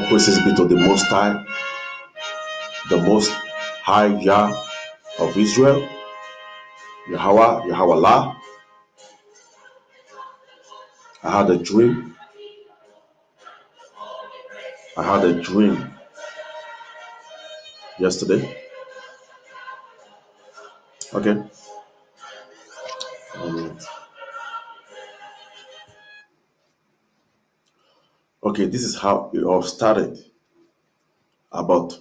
praises be to the Most High Yah of Israel, Yahweh. I had a dream. Yesterday. Okay. Okay, this is how it all started. About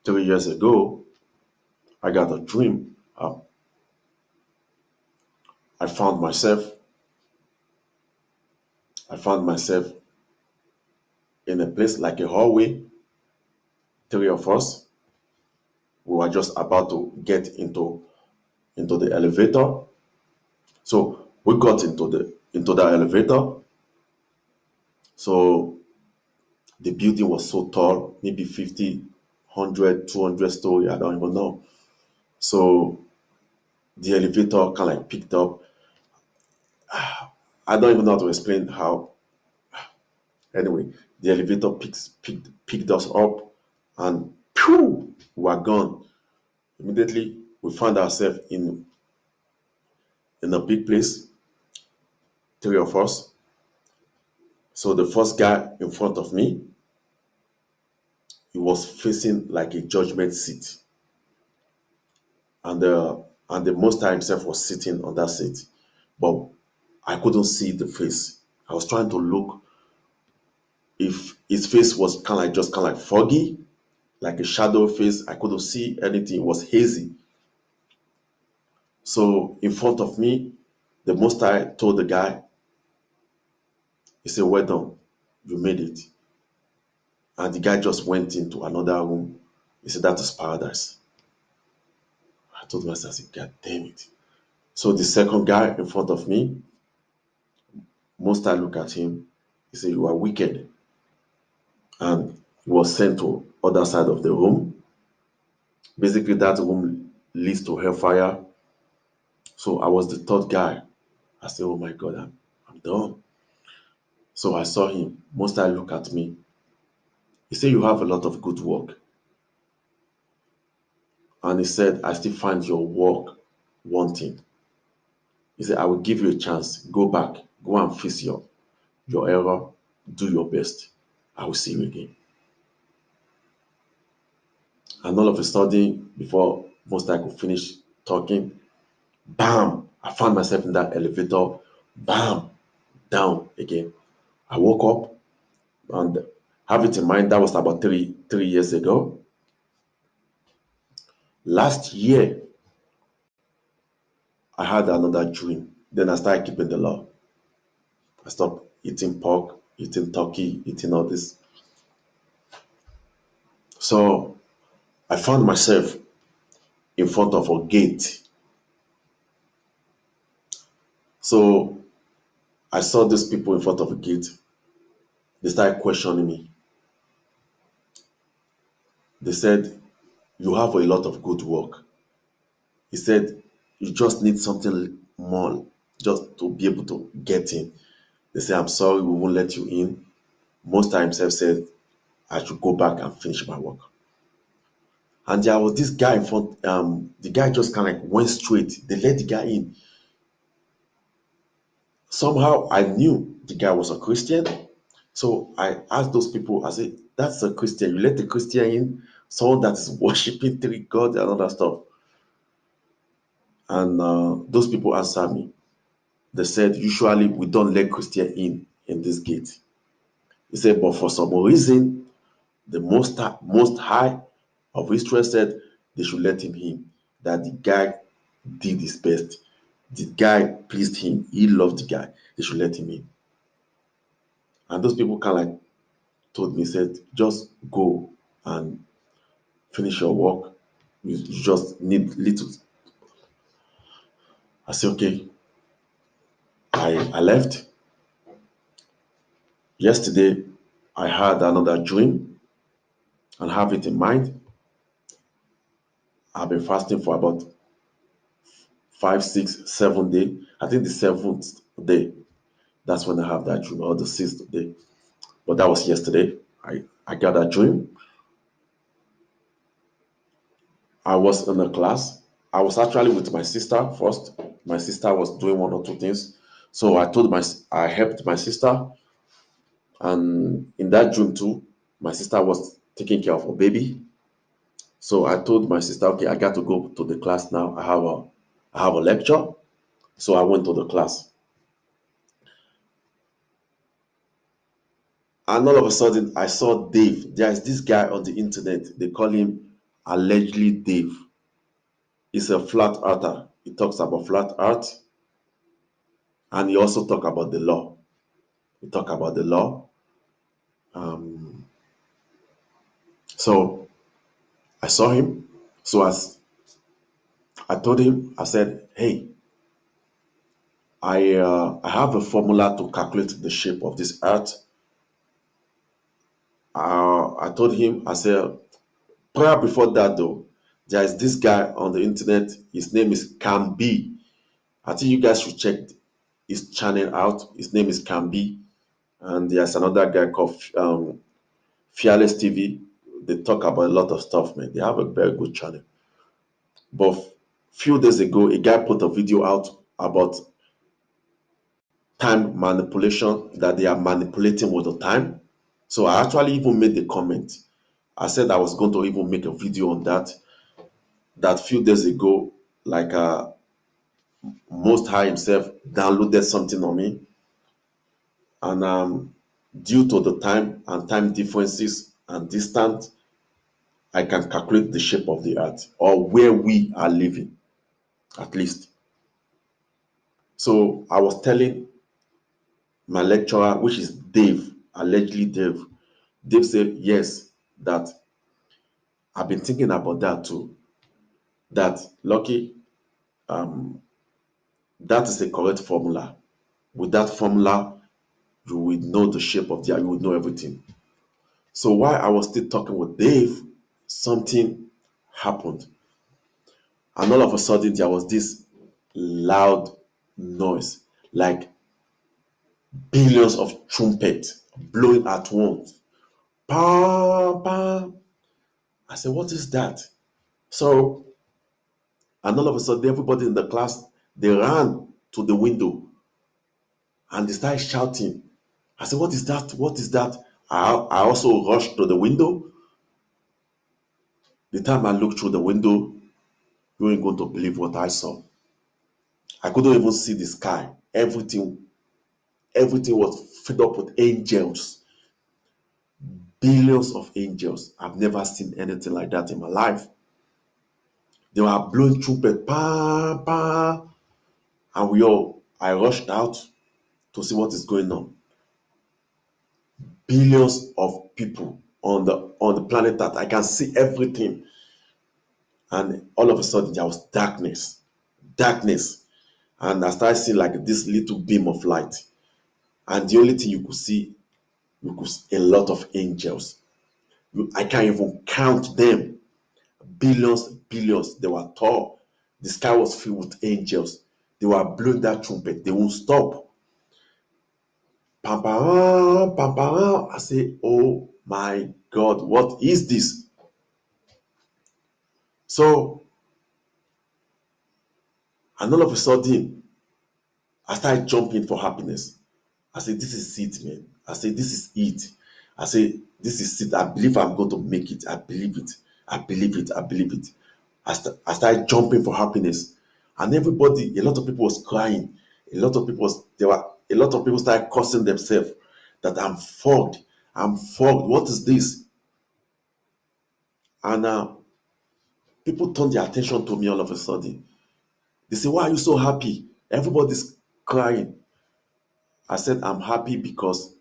3 years ago, I got a dream. I found myself in a place like a hallway. Three of us, we were just about to get into the elevator. So we got into the elevator. So the building was so tall, maybe 50, 100, 200 story, I don't even know. So the elevator kind of like picked up. I don't even know how to explain how. Anyway, the elevator picked us up, and phew, we were gone. Immediately, we found ourselves in a big place, three of us. So the first guy in front of me, he was facing like a judgment seat, and the Most High himself was sitting on that seat, but I couldn't see the face. I was trying to look if his face was kind of like foggy, like a shadow face. I couldn't see anything. It was hazy. So in front of me, the Most High told the guy, he said, "Well done, you made it." And the guy just went into another room. He said, "That is paradise." I told myself, I said, "God damn it." So the second guy in front of me, Most High looked at him. He said, "You are wicked." And he was sent to other side of the room. Basically, that room leads to hellfire. So I was the third guy. I said, "Oh my God, I'm done." So I saw him. Most High look at me. He said, "You have a lot of good work." And he said, "I still find your work wanting." He said, "I will give you a chance. Go back. Go and fix your error. Do your best. I will see you again." And all of a sudden, before Most High could finish talking, bam, I found myself in that elevator, bam, down again. I woke up, and have it in mind, that was about three years ago. Last year, I had another dream. Then I started keeping the law. I stopped eating pork, eating turkey, eating all this. So I found myself in front of a gate. So I saw these people in front of a gate. They started questioning me. They said, "You have a lot of good work." He said, "You just need something more just to be able to get in." They said, "I'm sorry, we won't let you in." Most times I've said I should go back and finish my work. And there was this guy in front, the guy just kind of like went straight. They let the guy in. Somehow I knew the guy was a Christian. So I asked those people, I said, "That's a Christian. You let the Christian in, someone that is worshiping three gods and all that stuff." And those people answered me. They said, "Usually we don't let Christian in this gate." He said, "But for some reason, the most high of Israel said they should let him in. That the guy did his best. The guy pleased him. He loved the guy. They should let him in." And those people kind of like told me, said, "Just go and finish your work. You just need little." I said, "Okay." I left. Yesterday, I had another dream, and have it in mind. I've been fasting for about 5, 6, 7 days. I think the seventh day, that's when I have that dream, or the sixth day. But that was yesterday. I got a dream. I was in a class. I was actually with my sister first. My sister was doing one or two things. So I helped my sister. And in that dream too, my sister was taking care of her baby. So I told my sister, okay, I got to go to the class now. I have a lecture. So I went to the class. And all of a sudden I saw Dave. There is this guy on the internet. They call him allegedly Dave. He's a flat earther. He talks about flat earth, and he also talk about the law. He talk about the law. Um, so I saw him. So as I told him, I said, "Hey, I have a formula to calculate the shape of this earth." I told him, I said, prior before that though, there is this guy on the internet. His name is Cambi. I think you guys should check his channel out. His name is Cambi, and there's another guy called Fearless TV. They talk about a lot of stuff, man. They have a very good channel. But few days ago, a guy put a video out about time manipulation, that they are manipulating with the time. So I actually even made the comment. I said I was going to even make a video on that. That few days ago, like Most High himself downloaded something on me, and due to the time and time differences and distance, I can calculate the shape of the earth or where we are living, at least. So I was telling my lecturer, which is Dave, allegedly Dave. Dave said, yes, that I've been thinking about that too. That Lucky, um, that is the correct formula. With that formula, you will know the shape of the earth, you will know everything. So while I was still talking with Dave, something happened. And all of a sudden, there was this loud noise, like billions of trumpets blowing at once. Pam, pam. I said, what is that? So, and all of a sudden, everybody in the class, they ran to the window and they started shouting. I said, what is that? What is that? I also rushed to the window. The time I looked through the window, you ain't going to believe what I saw. I couldn't even see the sky. Everything was filled up with angels, billions of angels. I've never seen anything like that in my life. They were blowing trumpet, pa pa, and I rushed out to see what is going on. Billions of people on the planet that I can see everything, and all of a sudden there was darkness, and I started seeing like this little beam of light, and the only thing you could see a lot of angels. I can't even count them. Billions. They were tall. The sky was filled with angels. They were blowing that trumpet. They won't stop. Pam, pam, pam, pam. I say, oh my God, what is this? So, and all of a sudden, I started jumping for happiness. I said, this is it, man. I said, this is it. I said, this is it. I believe I'm going to make it. I believe it. I believe it. I believe it. I started jumping for happiness. And everybody, a lot of people was crying. A lot of people started cursing themselves that I'm fogged. I'm fogged. What is this? And people turned their attention to me all of a sudden. They say, why are you so happy? Everybody's crying. I said, I'm happy because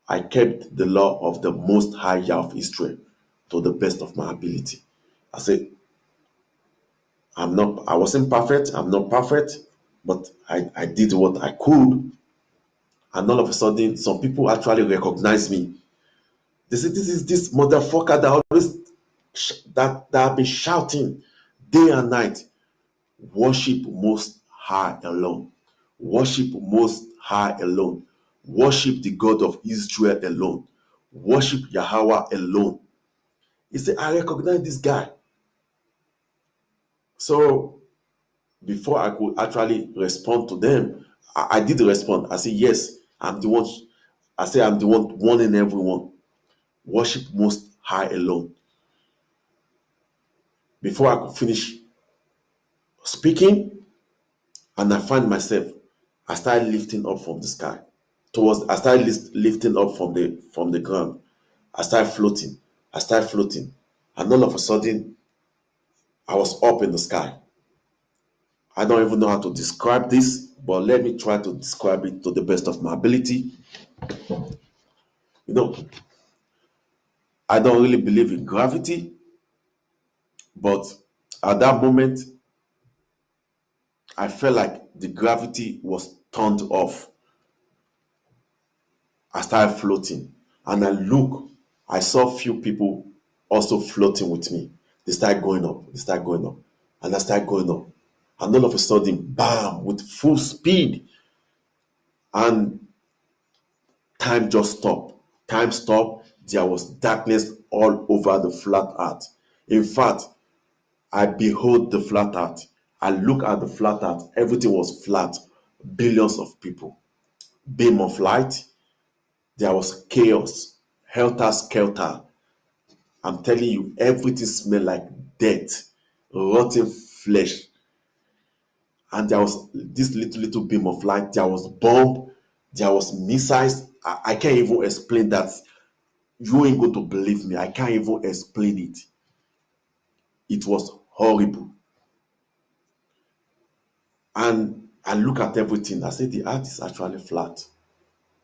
I kept the law of the Most High Yah of Israel to the best of my ability. I said, I wasn't perfect, I'm not perfect, but I did what I could. And all of a sudden, some people actually recognize me. They say, this is this motherfucker that always that have been shouting day and night. Worship Most High alone. Worship Most High alone. Worship the God of Israel alone. Worship Yahweh alone. He said, I recognize this guy. So before I could actually respond to them, I did respond. I said, yes, I'm the one. I said, I'm the one in everyone. Worship Most High alone. Before I could finish speaking, and I find myself, I started lifting up from the sky. I started lifting up from the ground. I started floating. I started floating. And all of a sudden, I was up in the sky. I don't even know how to describe this, but let me try to describe it to the best of my ability. You know, I don't really believe in gravity, but at that moment, I felt like the gravity was turned off. I started floating, and I saw few people also floating with me. They started going up, and I started going up. And all of a sudden, bam, with full speed, and time just stopped. Time stopped. There was darkness all over the flat earth. In fact, I behold the flat earth. I look at the flat earth. Everything was flat. Billions of people. Beam of light. There was chaos. Helter skelter. I'm telling you, everything smelled like death, rotten flesh. And there was this little beam of light. There was bomb. There was missiles. I can't even explain that. You ain't going to believe me. I can't even explain it. It was horrible. And I look at everything. I say the earth is actually flat.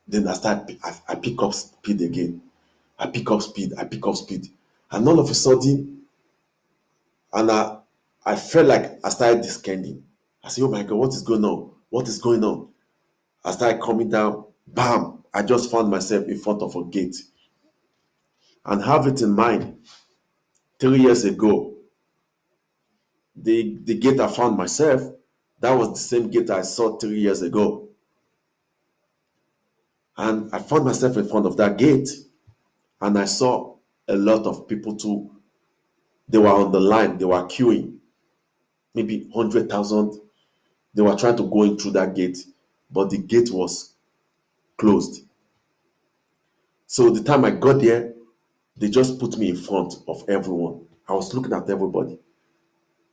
Then I pick up speed again. I pick up speed. And all of a sudden, and I felt like I started descending. I said, oh my God, what is going on? What is going on? I started coming down. Bam! I just found myself in front of a gate. And have it in mind, 3 years ago, the gate I found myself, that was the same gate I saw 3 years ago. And I found myself in front of that gate, and I saw a lot of people too. They were on the line, they were queuing, maybe 100,000. They were trying to go in through that gate, but the gate was closed. So the time I got there, they just put me in front of everyone. I was looking at everybody.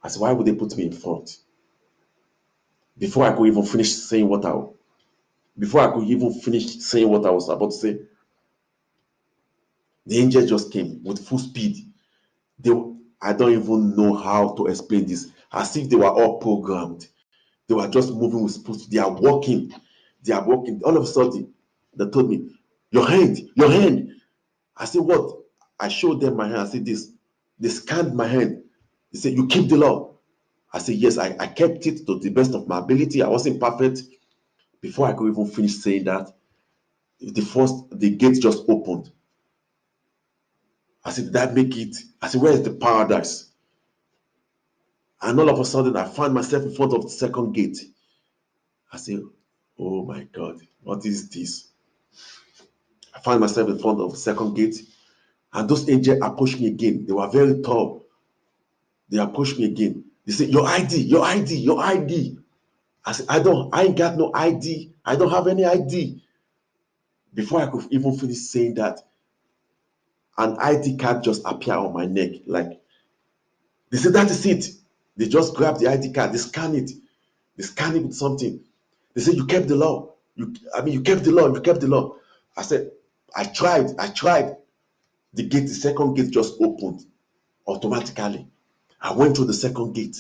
I said, why would they put me in front? Before I could even finish saying what I was about to say, the angel just came with full speed. I don't even know how to explain this. As if they were all programmed. They were just moving with speed. They are walking. All of a sudden, they told me, your hand. I said, what? I showed them my hand. I said, this. They scanned my hand. They said, you keep the law. I said, yes, I kept it to the best of my ability. I wasn't perfect. Before I could even finish saying that, the gate just opened. I said, did that make it? I said, where is the paradise? And all of a sudden, I found myself in front of the second gate. I said, oh my God, what is this? I found myself in front of the second gate, and those angels approached me again. They were very tall. They approached me again. They said, your ID. I said, I ain't got no ID. I don't have any ID. Before I could even finish saying that, an ID card just appeared on my neck. Like, they said, that is it. They just grabbed the ID card. They scan it. They scan it with something. They said, you kept the law. You kept the law. I said, I tried. The second gate just opened automatically. I went through the second gate.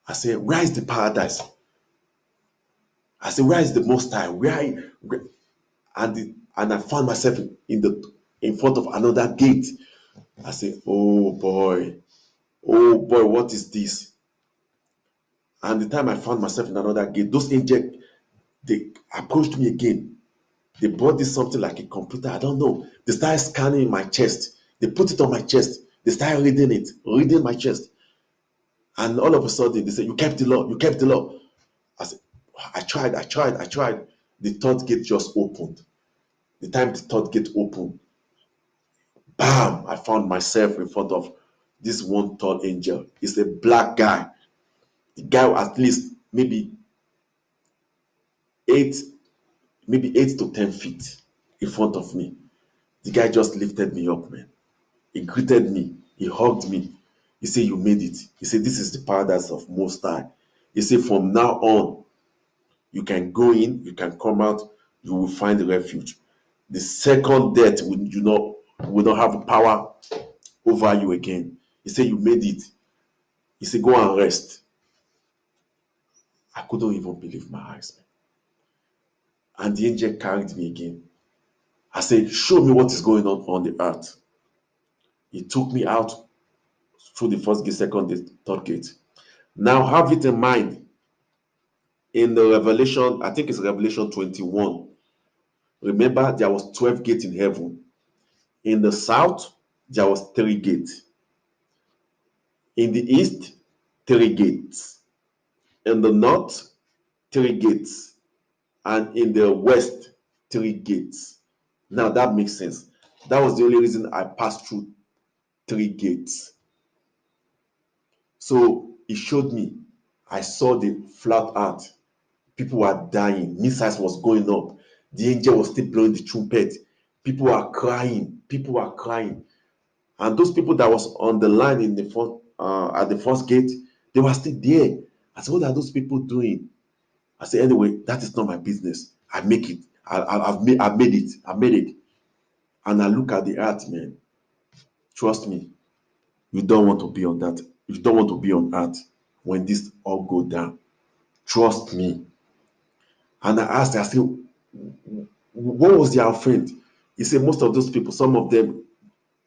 I said, where is the paradise? I said, where is the Most High? And I found myself in front of another gate. I said, oh boy, what is this? And the time I found myself in another gate, those angels, they approached me again. They brought this something like a computer. I don't know. They started scanning my chest. They put it on my chest. They started reading my chest. And all of a sudden, they said, you kept the law. I said, I tried. The third gate just opened. The time the third gate opened, Bam! I found myself in front of this one tall angel. It's a black guy. The guy at least eight, maybe 8 to 10 feet in front of me. The guy just lifted me up, man. He greeted me. He hugged me. He said, "You made it." He said, "This is the paradise of Most High." He said, "From now on, you can go in, you can come out, you will find refuge. The second death will not have power over you again." He said, "You made it." He said, "Go and rest." I couldn't even believe my eyes, man. And the angel carried me again. I said, "Show me what is going on the earth." He took me out through the first gate, second gate, third gate. Now have it in mind, in the Revelation, I think it's Revelation 21. Remember, there was 12 gates in heaven. In the south, there was 3 gates. In the east, 3 gates. In the north, 3 gates. And in the west, 3 gates. Now that makes sense. That was the only reason I passed through 3 gates. So he showed me. I saw the flat earth. People were dying. Missiles was going up. The angel was still blowing the trumpet. People were crying. People were crying. And those people that was on the line in the front, at the first gate, they were still there. I said, "What are those people doing?" I said, "Anyway, that is not my business. I make it. I've made it. I made it." And I look at the earth, man. Trust me, you don't want to be on that. You don't want to be on earth when this all go down. Trust me. And I asked, I said, "What was their offense?" He said, "Most of those people, some of them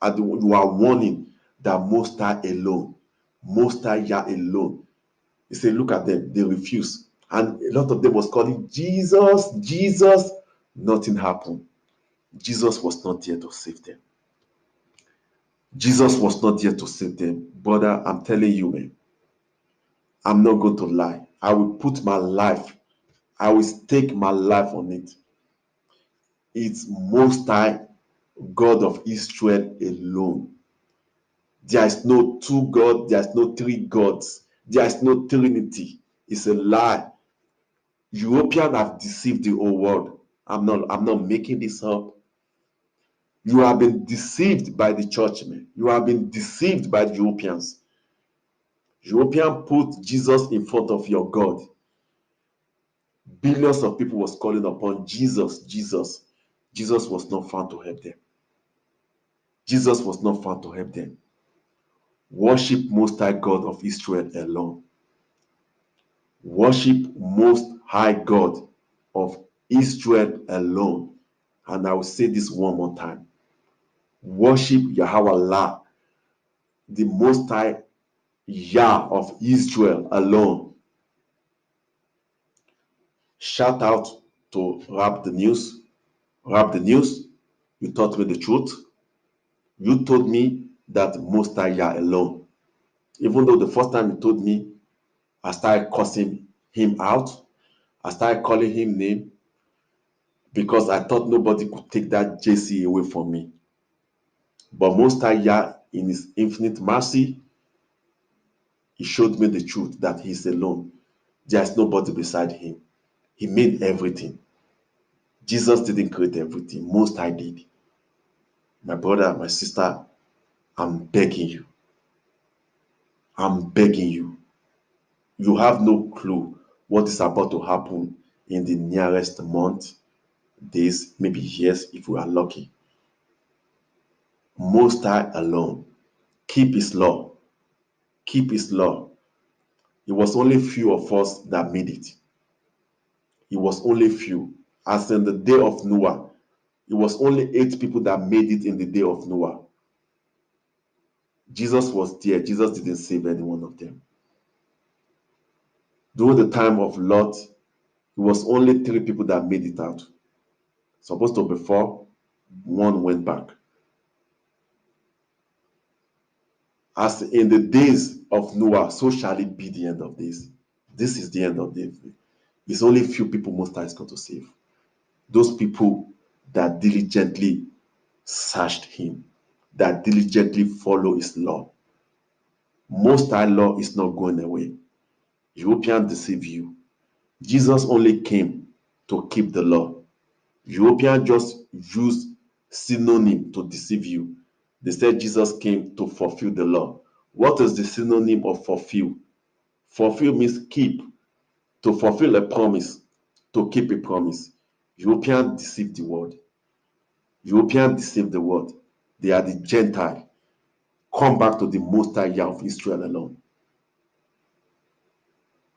you are warning that Most High alone, Most High Yah alone." He said, "Look at them, they refuse." And a lot of them was calling Jesus, Jesus. Nothing happened. Jesus was not there to save them. Jesus was not there to save them. Brother, I'm telling you, man, I'm not going to lie. I will put my life, I will stake my life on it. It's Most High God of Israel alone. There is no 2 gods, there is no 3 gods, there is no Trinity. It's a lie. Europeans have deceived the whole world. I'm not making this up. You have been deceived by the churchmen. You have been deceived by the Europeans. Europeans put Jesus in front of your God. Billions of people was calling upon Jesus, Jesus. Jesus was not found to help them. Jesus was not found to help them. Worship Most High God of Israel alone. Worship Most High God of Israel alone. And I will say this one more time. Worship Yahweh Allah, the Most High Yah of Israel alone. Shout out to Rap the News. Rap the News, you taught me the truth. You told me that Most High Yah alone. Even though the first time you told me, I started cursing him out. I started calling him name because I thought nobody could take that JC away from me. But Most High Yah, in his infinite mercy, he showed me the truth that he is alone. There is nobody beside him. He made everything. Jesus didn't create everything. Most High did. My brother, my sister, I'm begging you. I'm begging you. You have no clue what is about to happen in the nearest month, days, maybe years, if we are lucky. Most High alone. Keep his law. Keep his law. It was only few of us that made it. It was only few. As in the day of Noah, it was only 8 people that made it in the day of Noah. Jesus was there. Jesus didn't save any one of them. During the time of Lot, it was only 3 people that made it out. Supposed to be 4, 1 went back. As in the days of Noah, so shall it be the end of days. This is the end of days. It's only few people Most High is going to save. Those people that diligently searched him. that diligently follow his law. Most High law is not going away. Europeans deceive you. Jesus only came to keep the law. Europeans just use synonym to deceive you. They said Jesus came to fulfill the law. What is the synonym of fulfill? Fulfill means keep. To fulfill a promise, to keep a promise. Europeans deceive the world. Europeans deceive the world. They are the Gentile. Come back to the Most High Yah of Israel alone.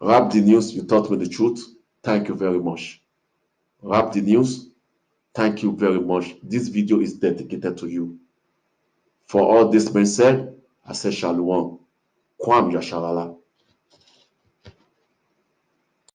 Wrap the news, you taught me the truth. Thank you very much. Wrap the news. Thank you very much. This video is dedicated to you. For all this being said, I say Shalom. Kwam Yashalala.